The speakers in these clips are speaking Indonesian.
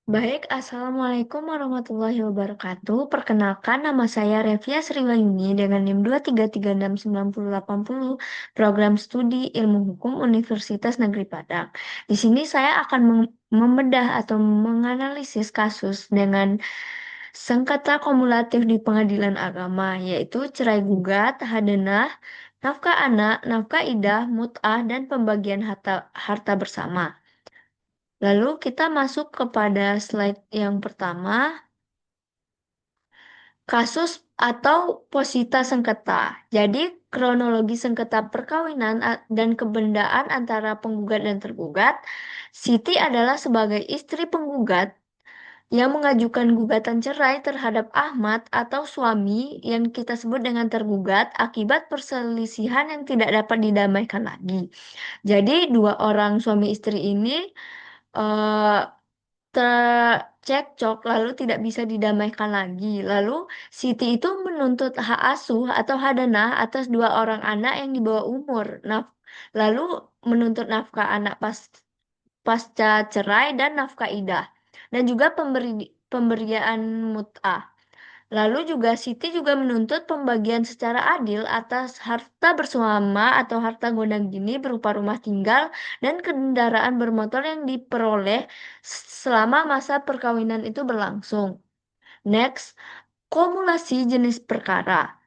Baik, Assalamualaikum warahmatullahi wabarakatuh. Perkenalkan, nama saya Revia Sriwayuni dengan NIM 2336980, program studi Ilmu Hukum Universitas Negeri Padang. Di sini saya akan membedah atau menganalisis kasus dengan sengketa kumulatif di pengadilan agama, yaitu cerai gugat, hadanah, nafkah anak, nafkah idah, mut'ah, dan pembagian harta bersama. Lalu kita masuk kepada slide yang pertama, kasus atau posita sengketa. Jadi, kronologi sengketa perkawinan dan kebendaan antara penggugat dan tergugat. Siti adalah sebagai istri penggugat yang mengajukan gugatan cerai terhadap Ahmad atau suami yang kita sebut dengan tergugat akibat perselisihan yang tidak dapat didamaikan lagi. Jadi, dua orang suami istri ini eh, tercekcok lalu tidak bisa didamaikan lagi. Lalu Siti itu menuntut hak asuh atau hadanah atas dua orang anak yang di bawah umur. Lalu menuntut nafkah anak pasca cerai dan nafkah idah dan juga pemberian mut'ah. Lalu juga Siti juga menuntut pembagian secara adil atas harta bersama atau harta gondang-gini berupa rumah tinggal dan kendaraan bermotor yang diperoleh selama masa perkawinan itu berlangsung. Next, kumulasi jenis perkara.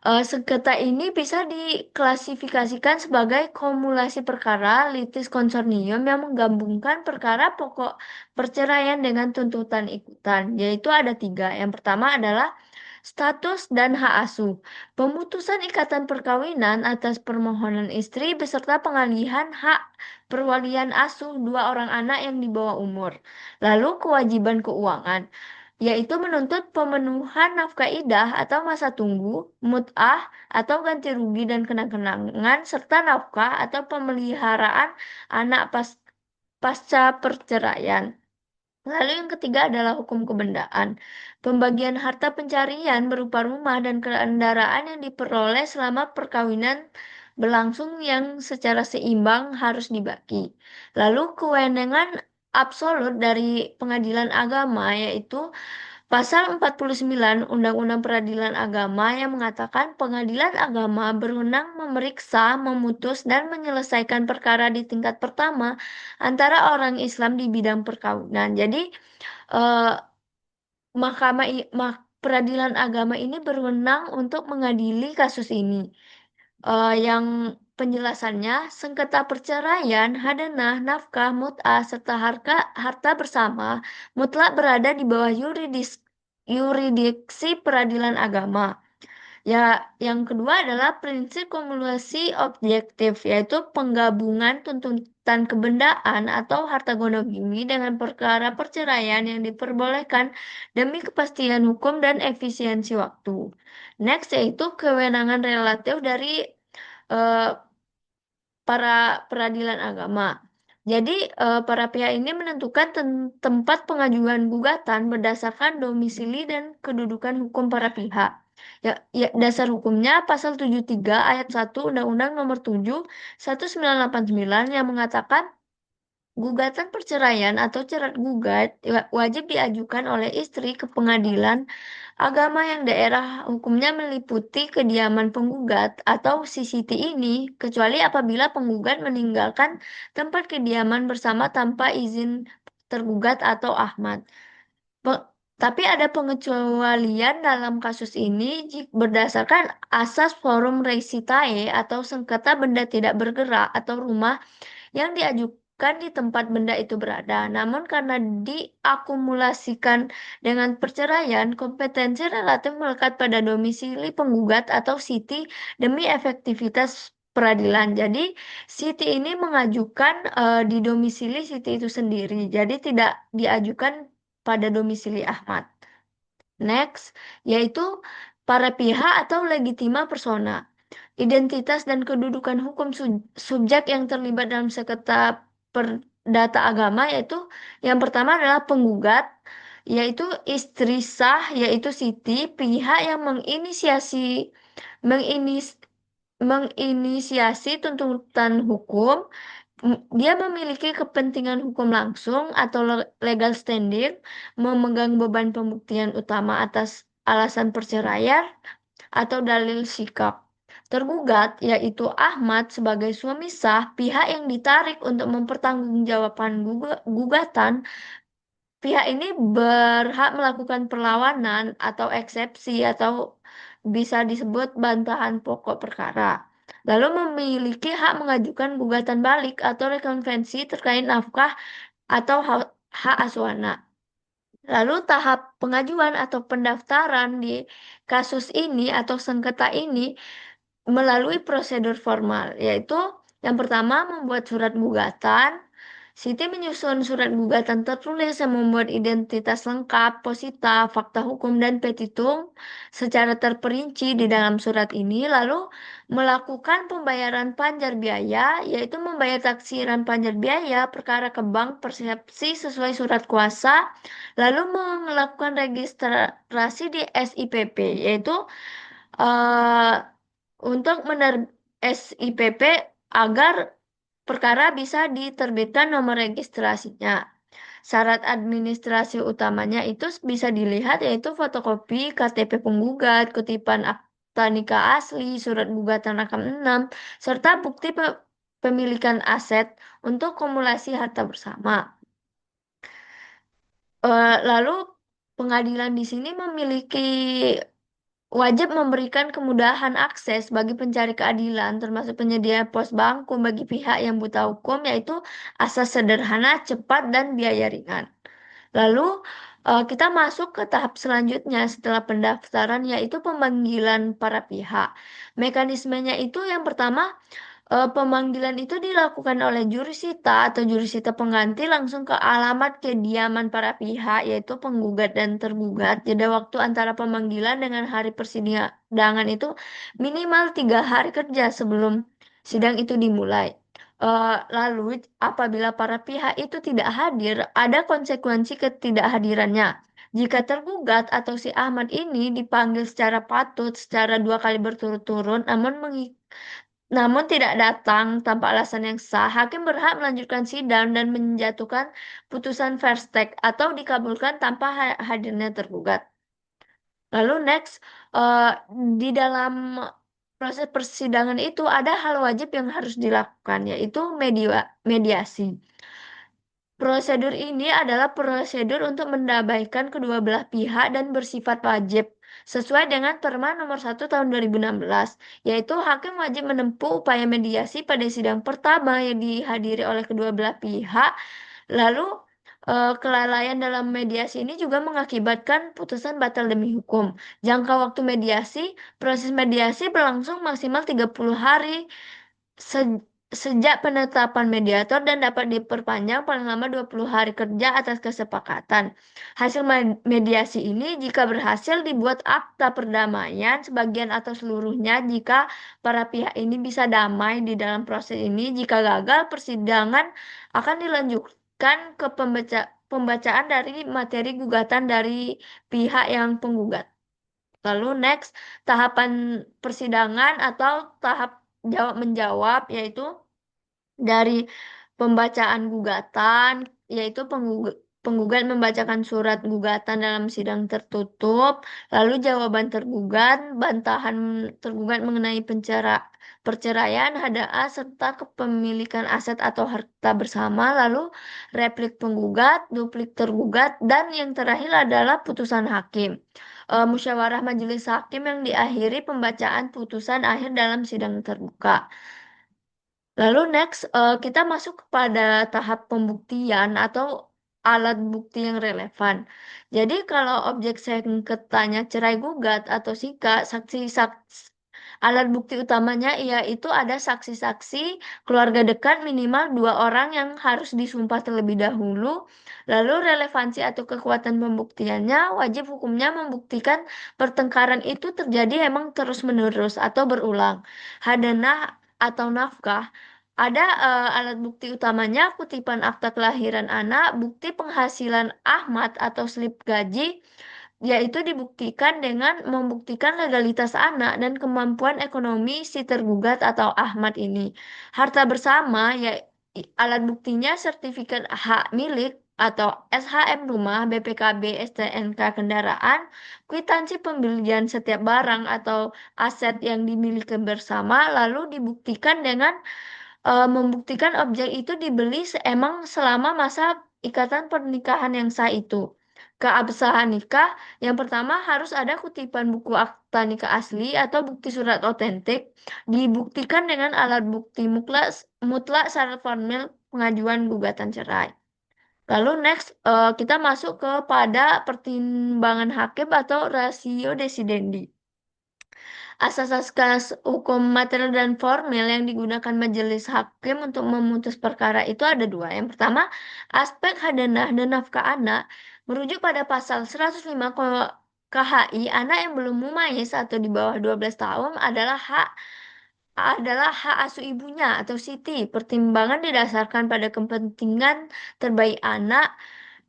Sengketa ini bisa diklasifikasikan sebagai kumulasi perkara litis consortium yang menggabungkan perkara pokok perceraian dengan tuntutan ikutan, yaitu ada tiga. Yang pertama adalah status dan hak asuh. Pemutusan ikatan perkawinan atas permohonan istri beserta pengalihan hak perwalian asuh dua orang anak yang di bawah umur. Lalu kewajiban keuangan, yaitu menuntut pemenuhan nafkah idah atau masa tunggu, mut'ah atau ganti rugi dan kenang-kenangan, serta nafkah atau pemeliharaan anak pasca perceraian. Lalu yang ketiga adalah hukum kebendaan. Pembagian harta pencarian berupa rumah dan kendaraan yang diperoleh selama perkawinan berlangsung yang secara seimbang harus dibagi. Lalu kewenangan absolut dari pengadilan agama yaitu Pasal 49 Undang-Undang Peradilan Agama yang mengatakan pengadilan agama berwenang memeriksa, memutus, dan menyelesaikan perkara di tingkat pertama antara orang Islam di bidang perkawinan. Jadi, eh, peradilan agama ini berwenang untuk mengadili kasus ini. Yang penjelasannya, sengketa perceraian, hadanah, nafkah, mut'ah, serta harta bersama mutlak berada di bawah yuridiksi peradilan agama. Ya, yang kedua adalah prinsip kumulasi objektif, yaitu penggabungan tuntutan kebendaan atau harta gonogini dengan perkara perceraian yang diperbolehkan demi kepastian hukum dan efisiensi waktu. Next, yaitu kewenangan relatif dari eh, para peradilan agama. Jadi, para pihak ini menentukan tempat pengajuan gugatan berdasarkan domisili dan kedudukan hukum para pihak. Ya, dasar hukumnya pasal 73 ayat 1 Undang-Undang Nomor 7 1989 yang mengatakan gugatan perceraian atau cerat gugat wajib diajukan oleh istri ke pengadilan agama yang daerah hukumnya meliputi kediaman penggugat atau CCT ini, kecuali apabila penggugat meninggalkan tempat kediaman bersama tanpa izin tergugat atau Ahmad. Pe- tapi ada pengecualian dalam kasus ini berdasarkan asas forum recitae atau sengketa benda tidak bergerak atau rumah yang diajukan di tempat benda itu berada. Namun karena diakumulasikan dengan perceraian, kompetensi relatif melekat pada domisili penggugat atau siti demi efektivitas peradilan. Jadi, siti ini mengajukan di domisili siti itu sendiri. Jadi, tidak diajukan pada domisili Ahmad. Next, yaitu para pihak atau legitima persona. Identitas dan kedudukan hukum subjek yang terlibat dalam sengketa perdata agama yaitu yang pertama adalah penggugat, yaitu istri sah, yaitu siti, pihak yang menginis, menginisiasi tuntutan hukum, Dia memiliki kepentingan hukum langsung atau legal standing, memegang beban pembuktian utama atas alasan perceraian atau dalil sikap. Tergugat, yaitu Ahmad sebagai suami sah, pihak yang ditarik untuk mempertanggungjawabkan gugatan. Pihak ini berhak melakukan perlawanan atau eksepsi atau bisa disebut bantahan pokok perkara. Lalu memiliki hak mengajukan gugatan balik atau rekonvensi terkait nafkah atau hak asuh anak. Lalu tahap pengajuan atau pendaftaran di kasus ini atau sengketa ini melalui prosedur formal, yaitu yang pertama membuat surat gugatan. Siti menyusun surat gugatan tertulis yang membuat identitas lengkap, posita, fakta hukum, dan petitum secara terperinci di dalam surat ini, lalu melakukan pembayaran panjar biaya, yaitu membayar taksiran panjar biaya perkara ke bank persepsi sesuai surat kuasa, lalu melakukan registrasi di SIPP, yaitu eh, untuk SIPP agar perkara bisa diterbitkan nomor registrasinya. Syarat administrasi utamanya itu bisa dilihat yaitu fotokopi KTP penggugat, kutipan akta nikah asli, surat gugatan rakam 6, serta bukti pemilikan aset untuk kumulasi harta bersama. Lalu pengadilan di sini memiliki wajib memberikan kemudahan akses bagi pencari keadilan, termasuk penyedia pos bangku bagi pihak yang buta hukum, yaitu asas sederhana, cepat, dan biaya ringan. Lalu kita masuk ke tahap selanjutnya setelah pendaftaran, yaitu pemanggilan para pihak. Mekanismenya itu yang pertama, pemanggilan itu dilakukan oleh jurusita atau jurusita pengganti langsung ke alamat kediaman para pihak, yaitu penggugat dan tergugat. Jeda waktu antara pemanggilan dengan hari persidangan itu minimal 3 hari kerja sebelum sidang itu dimulai. Lalu, apabila para pihak itu tidak hadir, ada konsekuensi ketidakhadirannya. Jika tergugat atau si Ahmad ini dipanggil secara patut secara 2 kali berturut-turut, namun tidak datang tanpa alasan yang sah, hakim berhak melanjutkan sidang dan menjatuhkan putusan first take atau dikabulkan tanpa hadirnya tergugat. Lalu next, eh, di dalam proses persidangan itu ada hal wajib yang harus dilakukan, yaitu mediasi. Prosedur ini adalah prosedur untuk mendamaikan kedua belah pihak dan bersifat wajib sesuai dengan Perma nomor 1 tahun 2016, yaitu hakim wajib menempuh upaya mediasi pada sidang pertama yang dihadiri oleh kedua belah pihak. Lalu kelalaian dalam mediasi ini juga mengakibatkan putusan batal demi hukum. Jangka waktu mediasi, proses mediasi berlangsung maksimal 30 hari se- sejak penetapan mediator dan dapat diperpanjang paling lama 20 hari kerja atas kesepakatan. Hasil mediasi ini jika berhasil dibuat akta perdamaian sebagian atau seluruhnya jika para pihak ini bisa damai di dalam proses ini. Jika gagal, persidangan akan dilanjutkan ke pembacaan dari materi gugatan dari pihak yang penggugat. Lalu next, tahapan persidangan atau tahap jawab menjawab, yaitu dari pembacaan gugatan, yaitu penggugat membacakan surat gugatan dalam sidang tertutup, lalu jawaban tergugat, bantahan tergugat mengenai perceraian, HDA, serta kepemilikan aset atau harta bersama, lalu replik penggugat, duplik tergugat, dan yang terakhir adalah putusan hakim. Musyawarah majelis hakim yang diakhiri pembacaan putusan akhir dalam sidang terbuka. Lalu next, kita masuk kepada tahap pembuktian atau alat bukti yang relevan. Jadi kalau objek sengketanya cerai gugat atau sika, saksi-saksi alat bukti utamanya yaitu ada saksi-saksi keluarga dekat minimal 2 orang yang harus disumpah terlebih dahulu. Lalu relevansi atau kekuatan pembuktiannya, wajib hukumnya membuktikan pertengkaran itu terjadi emang terus-menerus atau berulang. Hadanah atau nafkah ada alat bukti utamanya kutipan akta kelahiran anak, bukti penghasilan Ahmad atau slip gaji, yaitu dibuktikan dengan membuktikan legalitas anak dan kemampuan ekonomi si tergugat atau Ahmad ini. Harta bersama, ya, alat buktinya sertifikat hak milik atau SHM rumah, BPKB, STNK kendaraan, kwitansi pembelian setiap barang atau aset yang dimiliki bersama, lalu dibuktikan dengan membuktikan objek itu dibeli emang selama masa ikatan pernikahan yang sah itu. Keabsahan nikah, yang pertama harus ada kutipan buku akta nikah asli atau bukti surat otentik, dibuktikan dengan alat bukti mutlak, mutlak syarat formil pengajuan gugatan cerai. Lalu next, kita masuk kepada pertimbangan hakim atau ratio decidendi. Asas-asas hukum material dan formil yang digunakan majelis hakim untuk memutus perkara itu ada dua. Yang pertama, aspek hadanah dan nafkah anak merujuk pada pasal 105 KHI, anak yang belum mumayyiz atau di bawah 12 tahun adalah hak asuh ibunya atau siti. Pertimbangan didasarkan pada kepentingan terbaik anak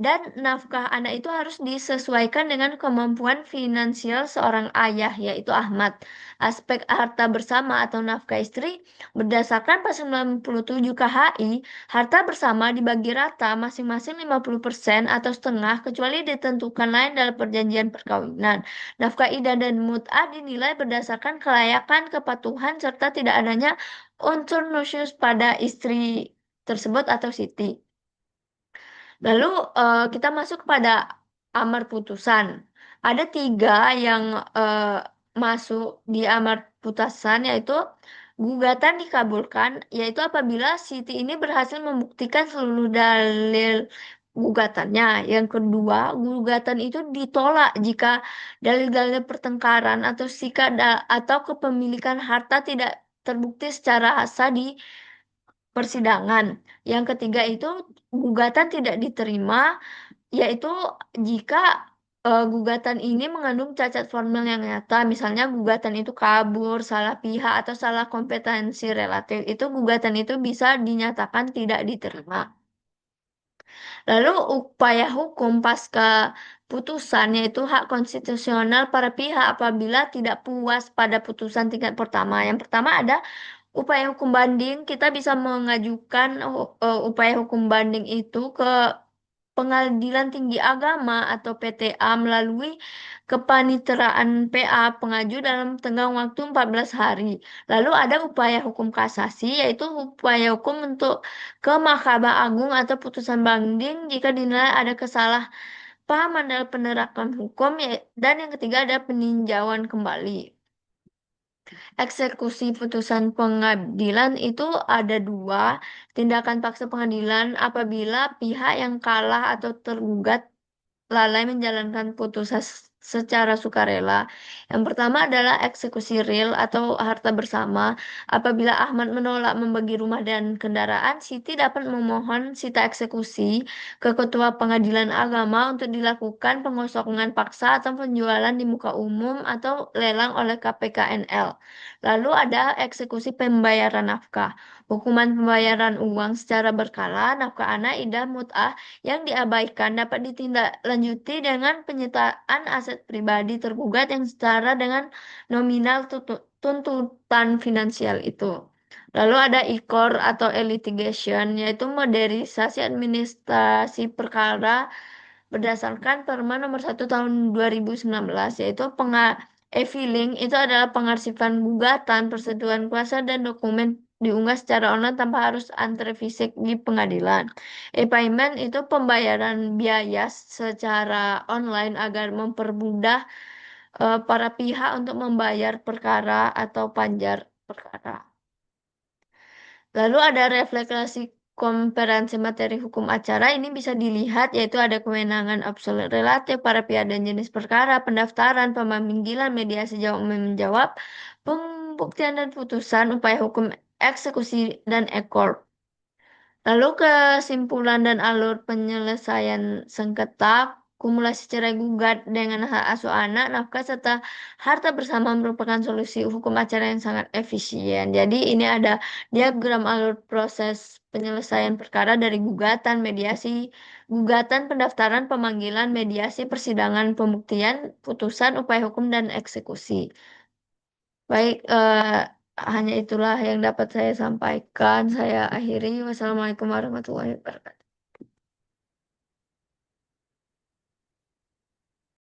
dan nafkah anak itu harus disesuaikan dengan kemampuan finansial seorang ayah, yaitu Ahmad. Aspek harta bersama atau nafkah istri, berdasarkan pasal 97 KHI, harta bersama dibagi rata masing-masing 50% atau setengah, kecuali ditentukan lain dalam perjanjian perkawinan. Nafkah idah dan mut'ah dinilai berdasarkan kelayakan, kepatuhan, serta tidak adanya unsur nusyuz pada istri tersebut atau siti. Lalu kita masuk kepada amar putusan. Ada tiga yang eh, masuk di amar putusan, yaitu gugatan dikabulkan, yaitu apabila Siti ini berhasil membuktikan seluruh dalil gugatannya. Yang kedua, gugatan itu ditolak jika dalil-dalil pertengkaran atau atau kepemilikan harta tidak terbukti secara sah di persidangan. Yang ketiga itu gugatan tidak diterima, yaitu jika gugatan ini mengandung cacat formil yang nyata, misalnya gugatan itu kabur, salah pihak, atau salah kompetensi relatif, itu gugatan itu bisa dinyatakan tidak diterima. Lalu upaya hukum pasca putusan yaitu hak konstitusional para pihak apabila tidak puas pada putusan tingkat pertama. Yang pertama ada upaya hukum banding. Kita bisa mengajukan upaya hukum banding itu ke Pengadilan Tinggi Agama atau PTA melalui kepaniteraan PA pengaju dalam tenggang waktu 14 hari. Lalu ada upaya hukum kasasi, yaitu upaya hukum untuk ke Mahkamah Agung atau putusan banding jika dinilai ada kesalahpahaman dalam penerapan hukum, dan yang ketiga ada peninjauan kembali. Eksekusi putusan pengadilan itu ada dua, tindakan paksa pengadilan apabila pihak yang kalah atau tergugat lalai menjalankan putusan secara sukarela. Yang pertama adalah eksekusi real atau harta bersama. Apabila Ahmad menolak membagi rumah dan kendaraan, Siti dapat memohon sita eksekusi ke Ketua Pengadilan Agama untuk dilakukan pengosongan paksa atau penjualan di muka umum atau lelang oleh KPKNL. Lalu ada eksekusi pembayaran nafkah. Hukuman pembayaran uang secara berkala, nafkah anak, idah, mut'ah yang diabaikan dapat ditindaklanjuti dengan penyitaan aset pribadi tergugat yang setara dengan nominal tuntutan finansial itu. Lalu ada ICOR atau litigation, yaitu modernisasi administrasi perkara berdasarkan Perma nomor 1 tahun 2019, yaitu e-filing itu adalah pengarsipan gugatan, persetujuan kuasa, dan dokumen diunggah secara online tanpa harus antri fisik di pengadilan. E-payment itu pembayaran biaya secara online agar mempermudah para pihak untuk membayar perkara atau panjar perkara. Lalu ada refleksi kompetensi materi hukum acara, ini bisa dilihat yaitu ada kewenangan absolut relatif para pihak dan jenis perkara, pendaftaran, pemanggilan, mediasi jawab menjawab, pembuktian dan putusan, upaya hukum eksekusi dan ekor. Lalu kesimpulan dan alur penyelesaian sengketa, kumulasi cerai gugat dengan hak asuh anak, nafkah serta harta bersama merupakan solusi hukum acara yang sangat efisien. Jadi ini ada diagram alur proses penyelesaian perkara dari gugatan, mediasi, gugatan, pendaftaran, pemanggilan, mediasi, persidangan, pembuktian, putusan, upaya hukum dan eksekusi. Baik, Hanya itulah yang dapat saya sampaikan. Saya akhiri. Wassalamualaikum warahmatullahi wabarakatuh.